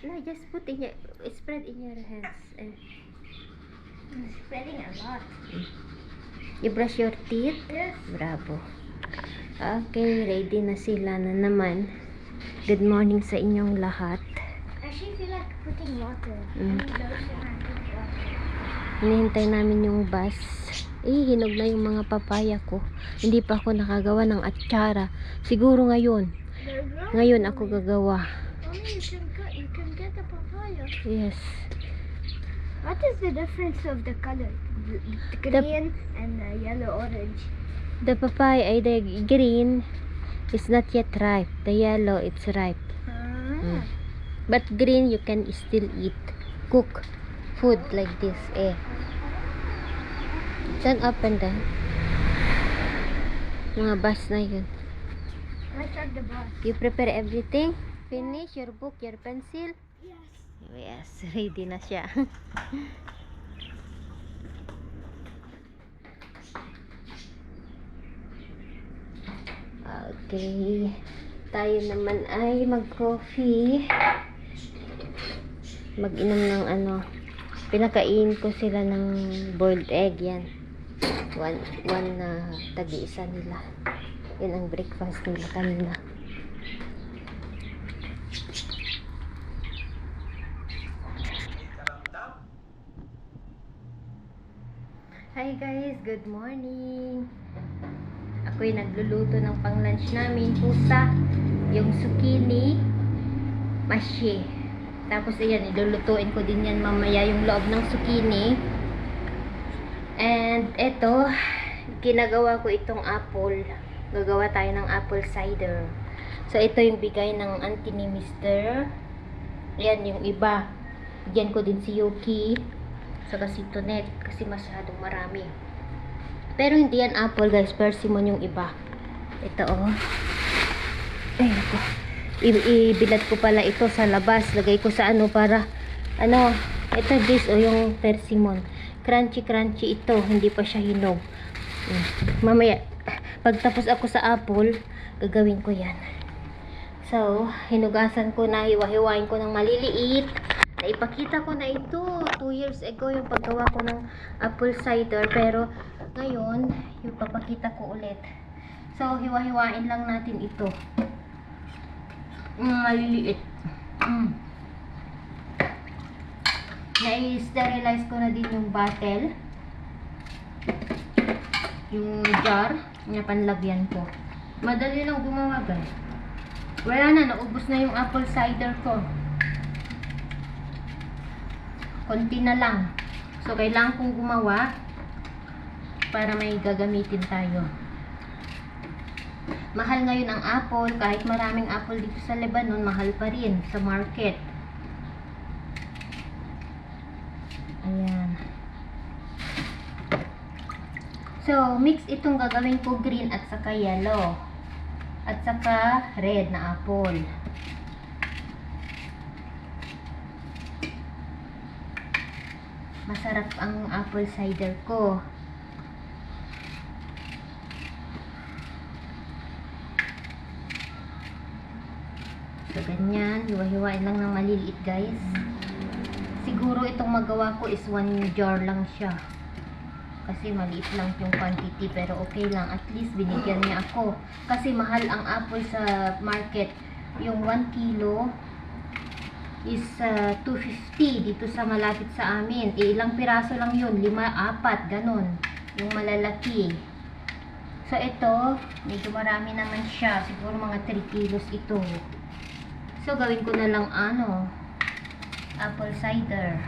No, just put in your, spread in your hands. I'm spreading a lot. You brush your teeth? Yes. Bravo. Okay, ready na sila na naman. Good morning sa inyong lahat. I actually feel like putting water. Mm. I need lotion and put water. Hinihintay namin yung bus. Hinog na yung mga papaya ko. Hindi pa ako nakagawa ng atsara. Siguro ngayon. They're grown. Ngayon ako gagawa. Mommy, you can get a papaya. Yes. What is the difference of the color? The green and the yellow orange. The papaya, the green is not yet ripe. The yellow, it's ripe. Ah. But green, you can still eat. Cook food like this. Turn up and down. Mga bus na yun. Let's start the bus. You prepare everything? Finish your book, your pencil? Yes. Yes, ready na siya. Okay. Tayo naman ay mag-coffee. Mag-inom ng ano. Pinakain ko sila ng boiled egg yan. One na tagi-isa nila. Yan ang breakfast nila kanina. Hi guys, good morning. Ako'y nagluluto ng pang-lunch namin. Pusa, yung zucchini, mashi. Tapos ayan, ilulutuin ko din yan mamaya yung loob ng zucchini. And eto, ginagawa ko itong apple. Gagawa tayo ng apple cider. So ito yung bigay ng auntie ni Mr. Ayan yung iba. Bigyan ko din si Yuki. Saka si Tonet kasi masyadong marami. Pero hindi yan apple guys, persimmon yung iba. Ito oh. Ay naku. Ibilad ko pala ito sa labas. Lagay ko sa ano para ano, ito this oh yung persimmon. Crunchy ito, hindi pa siya hinog. Mamaya pagtapos ako sa apple, gagawin ko yan. So, hinugasan ko na, hiwa-hiwain ko ng maliliit. Naipakita ko na ito 2 years ago yung paggawa ko ng apple cider, pero ngayon yung papakita ko ulit. So hiwa-hiwain lang natin ito, maliliit. Na-sterilize ko na din yung bottle, yung jar na panlagyan ko. Madali lang gumawa guys. Wala na, naubos na yung apple cider ko. Konti na lang. So, kailangan kong gumawa para may gagamitin tayo. Mahal ngayon ang apple. Kahit maraming apple dito sa Lebanon, mahal pa rin sa market. Ayan. So, mix itong gagawin ko green at saka yellow. At saka red na apple. Masarap ang apple cider ko. So, ganyan. Hiwa-hiwain lang ng maliliit, guys. Siguro itong magawa ko is 1 jar lang siya. Kasi maliit lang yung quantity. Pero okay lang. At least binigyan niya ako. Kasi mahal ang apple sa market. Yung 1 kilo is 250 dito sa malapit sa amin. Ilang piraso lang yun, 5, 4, ganun yung malalaki. So ito, medyo marami naman siya, siguro mga 3 kilos ito. So gawin ko na lang ano, apple cider.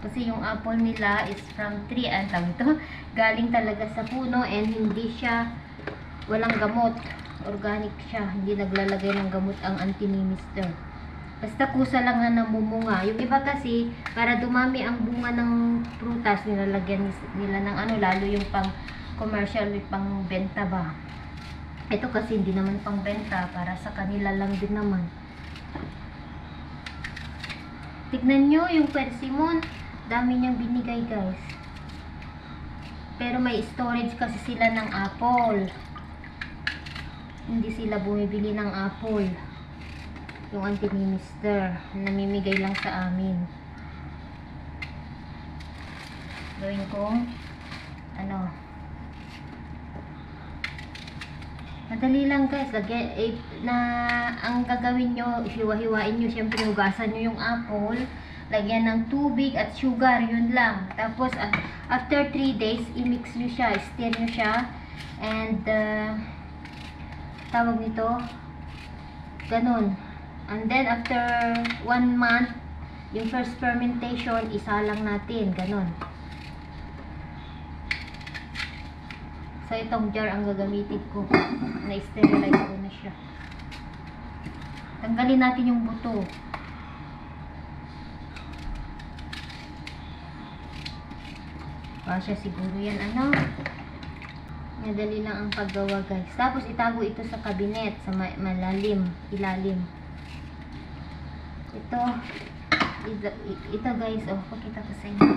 Kasi yung apple nila is from tree, ang tawag ito, galing talaga sa puno, and hindi siya, walang gamot. Organic siya, hindi naglalagay ng gamot ang auntie ni Mr. Basta kusa lang na namumunga. Yung iba kasi, para dumami ang bunga ng prutas, nilalagyan nila ng ano, lalo yung pang commercial, pang benta ba. Ito kasi hindi naman pang benta, para sa kanila lang din naman. Tignan nyo yung persimmon, dami niyang binigay guys. Pero may storage kasi sila ng apple. hindi sila bumibili ng apple. Yung auntie ni Mister, namimigay lang sa amin. Gawin kong madali lang guys. Ang gagawin nyo, hiwa-hiwain nyo, syempre hugasan nyo yung apple, lagyan ng tubig at sugar, yun lang. Tapos after 3 days, i-mix nyo siya, stir nyo siya, and tawag nito, ganun. And then after 1 month, yung first fermentation, isalang natin, ganun. So itong jar ang gagamitin ko. Na-sterilize ko na siya. Tanggalin natin yung buto. Siya siguro yan, madali lang ang paggawa guys. Tapos itago ito sa cabinet, sa ilalim. Ito guys, pakita ko sa inyo.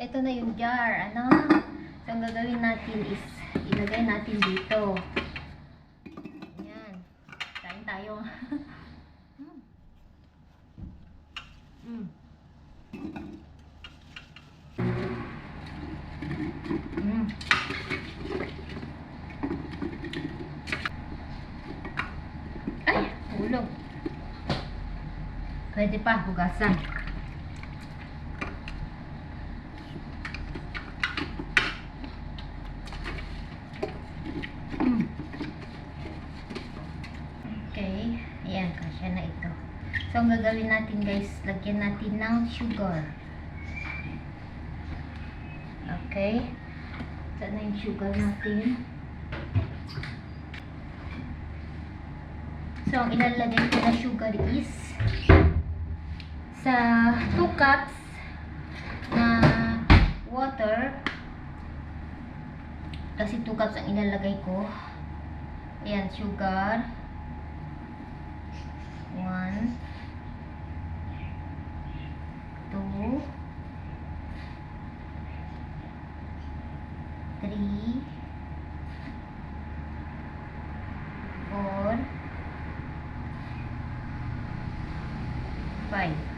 Ito na yung jar, So ang gagawin natin is ilagay natin dito. Ayan. Kain tayo. Ay, hulog. Pwede pa hugasan. Okay, ayan, kasya na ito. So ang gagawin natin guys, lagyan natin ng sugar. Okay, saan na yung sugar natin? So ang ilalagay ko na sugar is sa 2 cups na water, kasi 2 cups ang ilalagay ko. Ayan, sugar 1, 2, 3, 4, 5.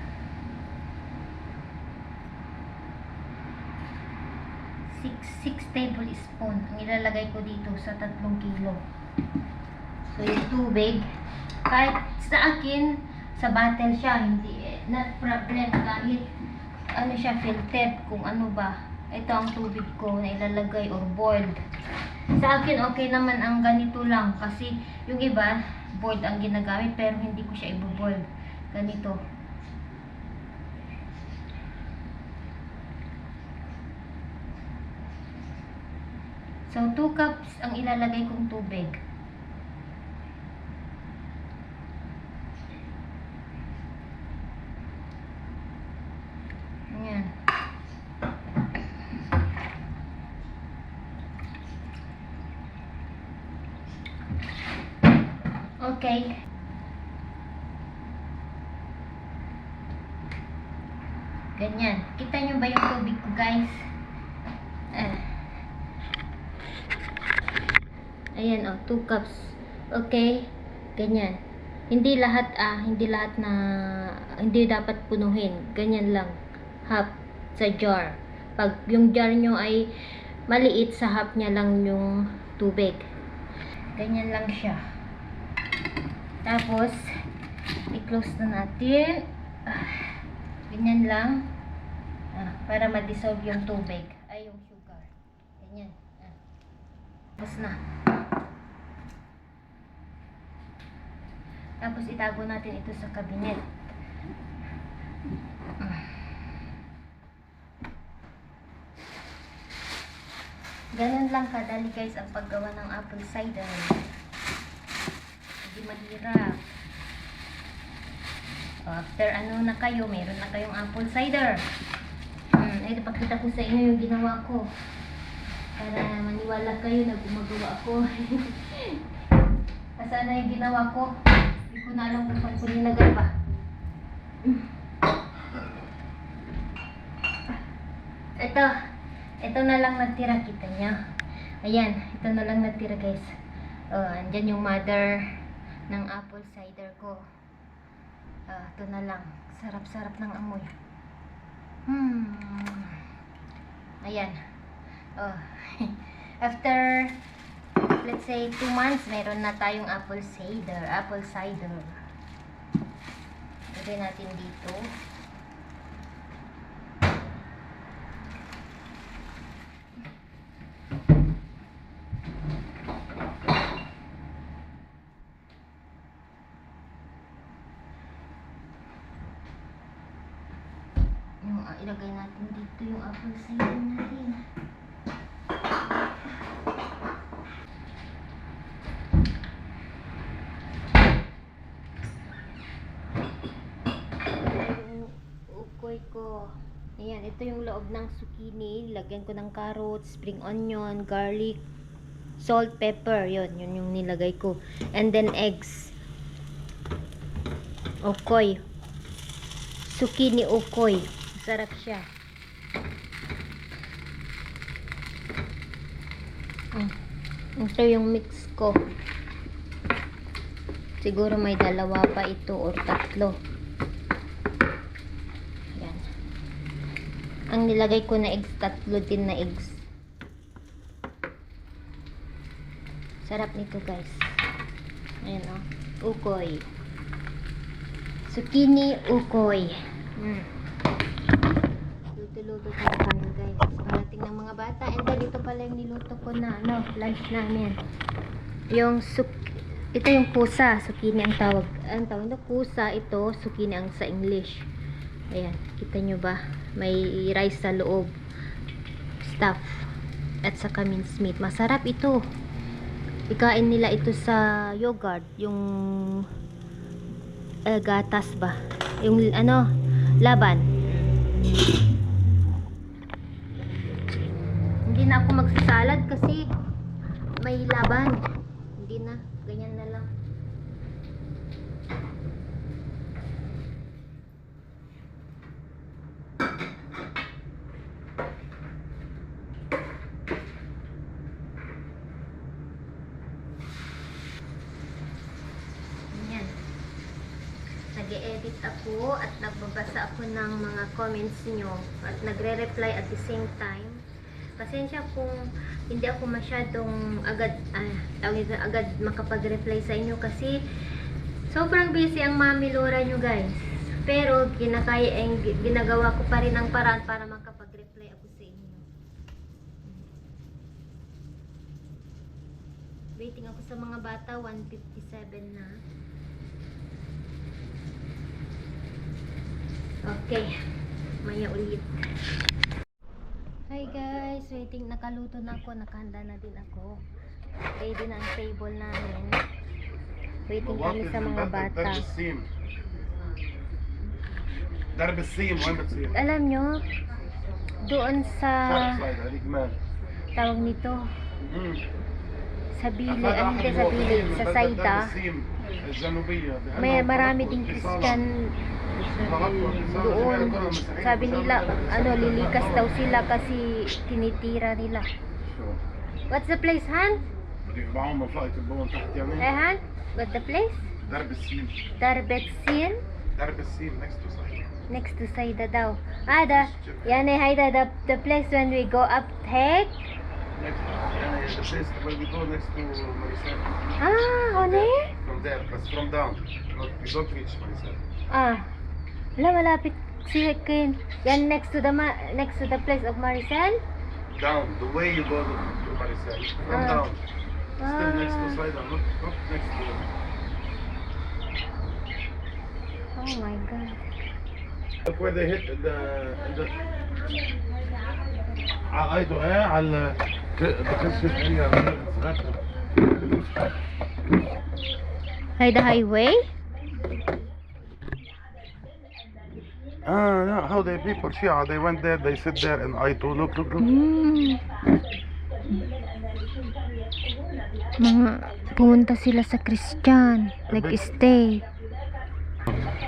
6 tablespoon ang ilalagay ko dito sa 3 kilo. So yung tubig, kahit sa akin, sa bottle siya, hindi, not problem, kahit siya, filtered, kung ano ba. Ito ang tubig ko na ilalagay or boiled. Sa akin, okay naman ang ganito lang, kasi yung iba, boiled ang ginagamit, pero hindi ko siya i-boil. Ganito. So, 2 cups ang ilalagay kong tubig. Ayan. Okay. Ganyan. Kita nyo ba yung tubig ko, guys? Ayan, 2 cups. Okay? Ganyan. Hindi lahat na, hindi dapat punuhin. Ganyan lang. Half sa jar. Pag yung jar nyo ay maliit, sa half niya lang yung tubig. Ganyan lang siya. Tapos, i-close na natin. Ganyan lang. Para ma-dissolve yung tubig. Ay, yung sugar. Ganyan. Tapos na. Tapos itago natin ito sa cabinet. Ganun lang kadali guys ang paggawa ng apple cider. Hindi mahirap. After na kayo, meron na kayong apple cider. Ito, pakita ko sa inyo yung ginawa ko. Para maniwala kayo na gumagawa ako. Kasi yung ginawa ko. Hindi ko na alam kung saan ko nilagay ba. Ito na lang natira, kita niya. Ayan, ito na lang natira guys. Andyan yung mother ng apple cider ko. Ito na lang. Sarap-sarap ng amoy. Ayan. After, let's say, 2 months, meron na tayong apple cider. Lagay natin dito. Ilagay natin dito yung apple cider natin. Yung ukoy ko. Ayan, ito yung loob ng zucchini. Lagyan ko ng carrots, spring onion, garlic, salt, pepper. Yun yung nilagay ko. And then eggs. Ukoy. Zucchini ukoy. Sarap siya. Ito yung mix ko. Siguro may 2 pa ito or 3. Yan. Ang nilagay ko na eggs, 3 din na eggs. Sarap nito guys. Ayan o. Ukoy. Zucchini ukoy. Luto tayo kanin guys. Parating ng mga bata. And then ito pala yung niluto ko na lunch namin. Ito yung pusa. Zucchini ang tawag. Ang tawag na pusa. Ito, zucchini ang sa English. Ayan. Kita nyo ba? May rice sa loob. Stuff. At saka minced meat. Masarap ito. Ikain nila ito sa yogurt. Yung gatas ba? Yung laban. Hindi na ako magsasalad kasi may laban. Hindi na. Ganyan na lang. Ganyan. Nag-e-edit ako at nagbabasa ako ng mga comments nyo at nagre-reply at the same time. Pasensya kung hindi ako masyadong agad makapag-reply sa inyo kasi sobrang busy ang Mami Laura nyo guys. Pero ginagawa ko pa rin ang paraan para makapag-reply ako sa inyo. Waiting ako sa mga bata, 1:57 na. Okay, maya ulit. Hi guys, waiting, nakaluto na ako, nakahanda na din ako. Ready na ang table namin. Waiting kami sa mga bata. Alam nyo, doon sa tawag nito, sa Bili, hindi sa Bili, sa Saida, may marami ding Christian doon. Sabi nila, lilikas daw sila kasi tinitira nila. What's the place, Han? Han? What's the place? Darbetsin? Next to Saida daw. Yan Haida, the place when we go up Hek? The place where we go next to Marisel. On here? From there, but from down. We don't reach Marisel. Wala, malapit si Ken. Yan next to the place of Maricel? Down, the way you go to Marisel. From down. Still next to Saida, not next to them. Oh my God. Look where they hit the على على Christian area. The highway? Yeah, how they people Shia, they went there, they sit there and I too look. Mga pumunta sila sa Christian, like stay.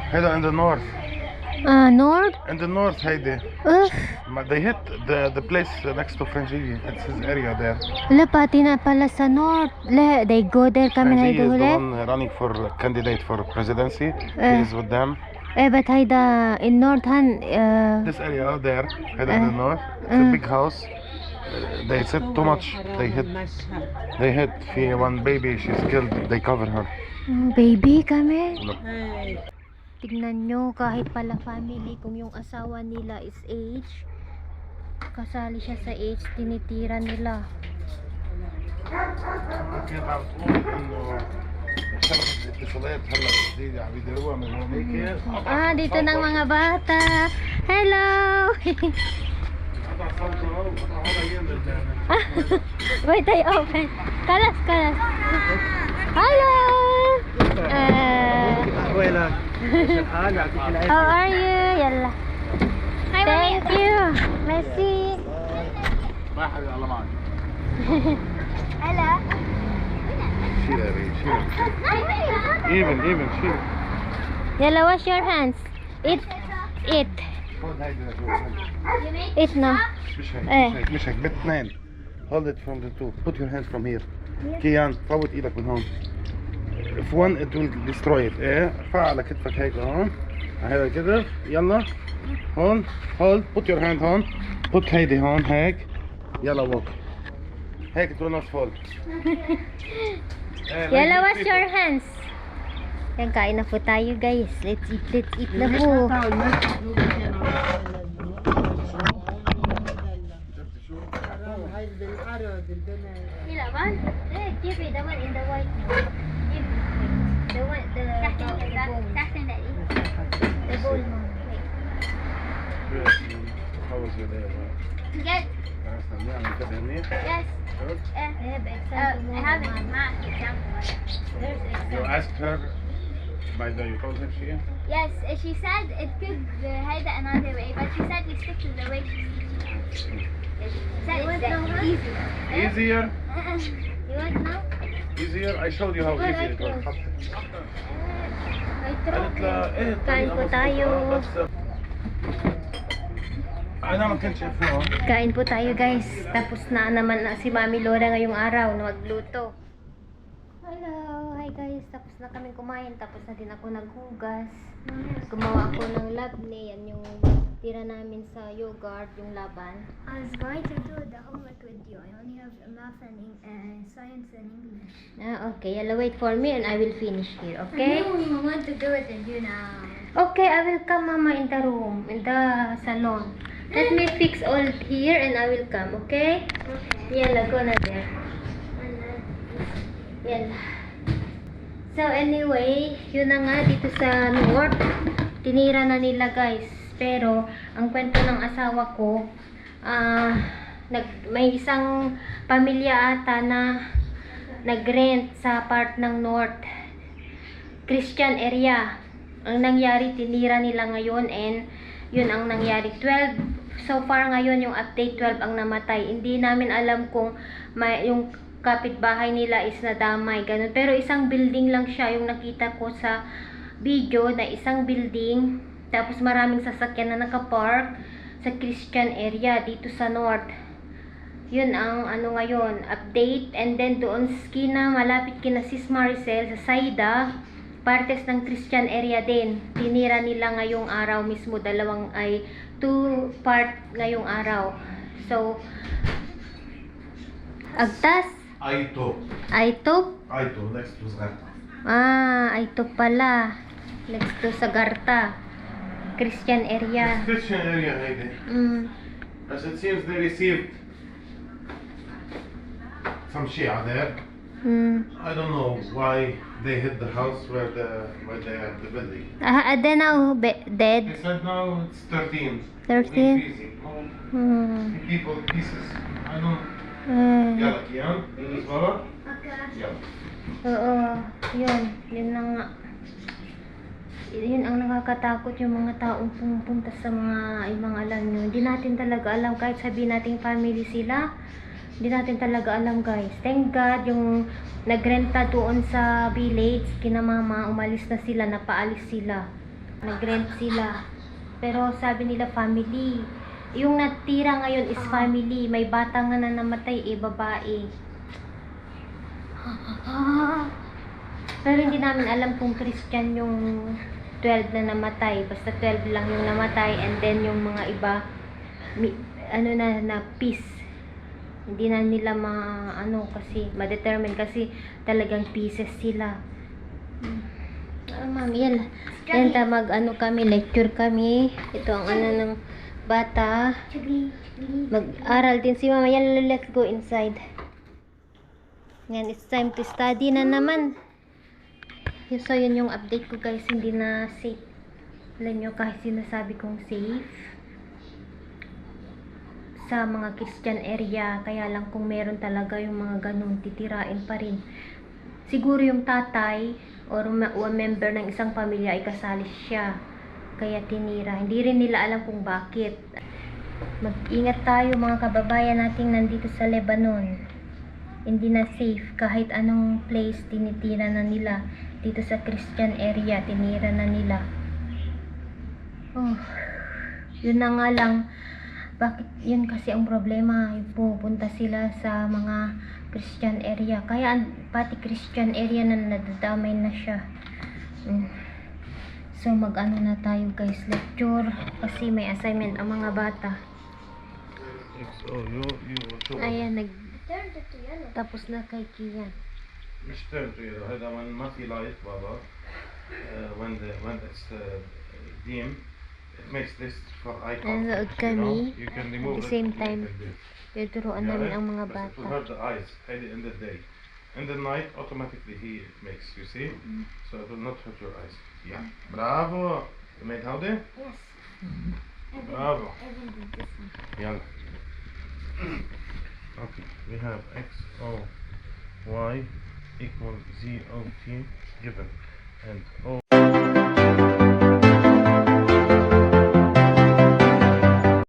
Hida in the north. North? In the north, Heidi. Ugh. They hit the place next to Frangili. It's his area there. Wala, pati na pala sa North. They go there kami na Frangili is the huli. one running for candidate for presidency. He is with them. But hayda in North han. This area there, Heidi in the north. It's a big house. They said too much. They hit. One baby. She's killed. They cover her. Baby kami. Look. Tignan nyo, kahit pala family, kung yung asawa nila is age, kasali siya sa age, tinitira nila. Dito ng mga bata. Hello! Wait, I open. Kalas. Hello! How are you? Yalla. Thank you. Merci. Hello. Even, chill. Yalla, wash your hands. Eat. Eat now. مش هيك باثنين. Hold it from the two. Put your hands from here. كيان فوت ايدك من هون. If one it will destroy it. ارفع على كتفك هيك هون. هيدا كده. يلا. هون. Hold. Put your hand هون. Put هيدي هون هيك. يلا walk. هيك it will not fall. Yalla, wash your hands. Yan, kain na po tayo guys. Let's eat na po. Give me the one in the white. The one, the bowl. How was your day? Good. Yes. Good. I have a math exam. You asked her by the you told her she? Yes, she said it could hide another way, but she said we stick to the way she's teaching. That is easier. Easier? You want now? Easier? I showed you how easy it was. قالت لها ايه Kain po tayo. انا ما كنتش افهم. Kain po tayo guys. Tapos na naman na si Mami Lola ngayong araw na magluto. Hello! Hi guys! Tapos na kami kumain. Tapos na din ako naghugas. Gumawa ako ng labne. Yan yung tira namin sa yogurt, yung laban. I was going to do the homework with you. I only have math and science and English. Okay. Yalla, wait for me and I will finish here. Okay? No, I want to do it with you now. Okay, I will come mama in the room, in the salon. Let me fix all here and I will come, okay? Okay. Yalla, go na there. Yalla. So anyway, yun na nga dito sa North. Tinira na nila guys. Pero, ang kwento ng asawa ko, may isang pamilya ata na nag-rent sa part ng North. Christian area. Ang nangyari, tinira nila ngayon and yun ang nangyari. 12, so far ngayon yung update 12 ang namatay. Hindi namin alam kung yung kapitbahay nila is nadamay, ganun. Pero isang building lang siya yung nakita ko sa video na isang building. Tapos maraming sasakyan na nakapark sa Christian area dito sa North. Yun ang ano ngayon, update. And then doon sa skina, malapit kina Sis Maricel sa Saida, partes ng Christian area din. Tinira nila ngayong araw mismo, ay 2 part ngayong araw. So, Agtas? Aito. Aitop? Aito, next to Zgarta. Aitop pala. Next to Sagarta. Christian area. Christian area, Heidi. As it seems they received some Shia there. I don't know why they hit the house where they have the building. Then now dead. They said now it's 13. 13? Increasing. People pieces. I don't. Yalla, Kian. This is Baba. Yalla. Oo, yun na nga. Yun ang nakakatakot, yung mga taong pumupunta sa mga ibang alam nyo. Hindi natin talaga alam, kahit sabihin nating family sila, hindi natin talaga alam guys. Thank God, yung nagrenta doon sa village, kina mama, umalis na sila, napaalis sila. Nagrent sila. Pero sabi nila family. Yung natira ngayon is family. May bata nga na namatay, babae. Pero hindi namin alam kung Christian yung 12 na namatay. Basta 12 lang yung namatay. And then yung mga iba, na peace. Hindi na nila kasi, ma-determine kasi talagang pieces sila. Ma'am, yan. Yan, kami, lecture kami. Ito ang ng bata. Mag-aral din si mama. Yan, let's go inside. Yan, it's time to study na naman. So, yun yung update ko guys. Hindi na safe. Alam nyo, kahit sinasabi kong safe sa mga Christian area, kaya lang kung meron talaga yung mga ganun, titirain pa rin. Siguro yung tatay or member ng isang pamilya ay kasali siya, kaya tinira. Hindi rin nila alam kung bakit. Mag-ingat tayo mga kababayan nating nandito sa Lebanon. Hindi na safe, kahit anong place tinitira na nila. Dito sa Christian area, tinira na nila. Yun na nga lang, bakit yun kasi ang problema, pupunta sila sa mga Christian area, kaya pati Christian area na nadadamay na siya. So mag-ano na tayo guys, lecture, kasi may assignment ang mga bata. Ayan, Turned it to yellow. tapos na kay Kian. مش turn to yellow. هذا when ما في light بابا. When it's dim, it makes this for eye Nanonood comfort, you know. kami, You can at remove the it same and time, make it this. tuturuan Yeah, namin ang mga بس it will bata. hurt the eyes in the day. In the night, automatically it makes, you see? So it will not hurt your eyes. Yeah. Bravo! You made how there? Yes. Bravo. I will do this one. يلا. Okay, we have x, o, y equal z, o, t given, and o